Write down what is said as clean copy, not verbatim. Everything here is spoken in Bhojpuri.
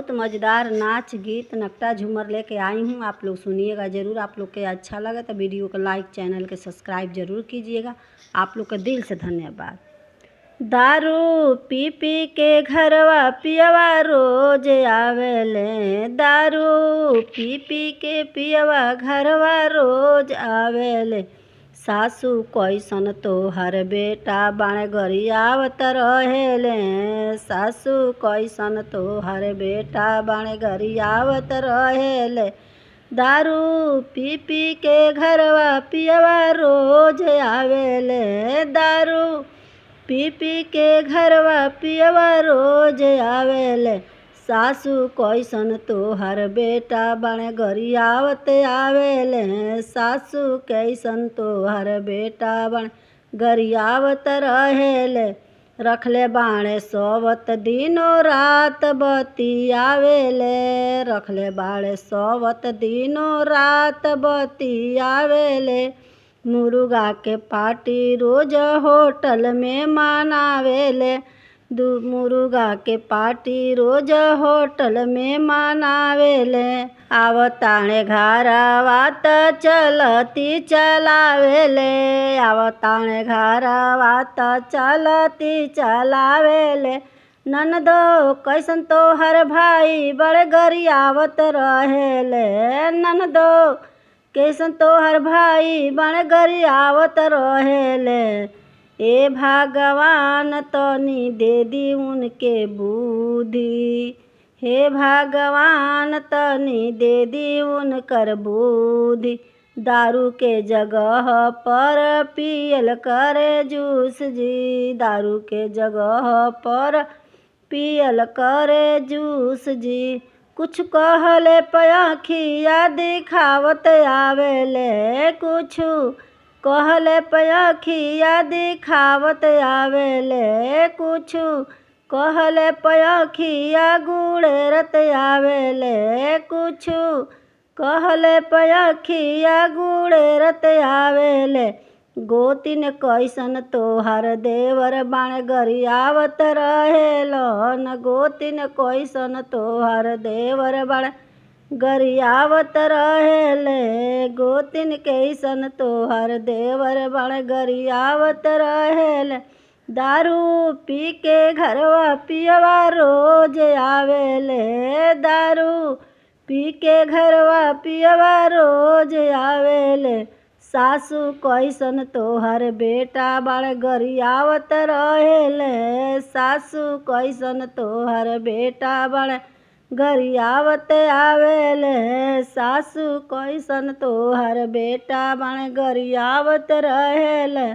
बहुत मज़ेदार नाच गीत नकटा झूमर लेके आई हूँ। आप लोग सुनिएगा ज़रूर। आप लोग के अच्छा लगे तो वीडियो को लाइक, चैनल के सब्सक्राइब ज़रूर कीजिएगा। आप लोग का दिल से धन्यवाद। दारू पी पी के घरवा पियवा रोज आवेले, दारू पी पी के पियवा घरवा रोज आवेले। सासू कैसन तोहर बेटा बाणे गरियावत रहेले, सासू कैसन तोहर बेटा बाणे गरियावत रहेले। दारू पी पी के घरवा पियवा रोज आवेले, दारू पी पी के घरवा पियवा रोज आवेले। सासू कैसन तोहर बेटा बाणे गरियावत आवेले, सासू कैसन तोहर बेटा बाणे गरियावत रहेले। रखले बाणे सोवत दिनों रात बतियावेले, रखले बाणे सोवत दिनों रात बतियावेले। मुर्गा के पार्टी रोज होटल में मनावेले, मुर्गा के पार्टी रोज होटल में मनावेले। आवताणे घरवा त चलती चलावेले, आवताणे घरवा त चलती चलावेले। ननदो कैसन तोहर भाई बड़े गरियावत रहेले, ननदो कैसन तोहर भाई बड़े गरियावत रहेले। ए भगवान तनी दे दी उनके बुद्धि, हे भगवान तनी दे दी उनकर बुद्धि। दारू के जगह पर पियल करे जूस जी, दारू के जगह पर पियल करे जूस जी। कुछ कहले पखिया दिखावत आवेले, कुछ कहले पखिया दिखावत आवेले, कुछ कहले पखिया गुड़ेरत आवेले, कुछ कहले पखिया गुड़ेरत आवेले। गोतिन कैसन तोहर देवर बाणे गरियावत रहेलन, गोतिन कैसन तोहर देवर बाणे गरियावत रहेले। गोतिन कैसन तोहर देवर बाणे गरियावत रहेले। दारू पी के घरवा पियवा रोज आवेले, दारू पी के घरवा पियवा रोज आवेले। सासू कैसन तोहर बेटा बाणे गरियावत रहेले, सासू कैसन तोहर बेटा बाणे गरियावत आवेले, सासू कैसन तोहर बेटा बाणे गरियावत रहेले।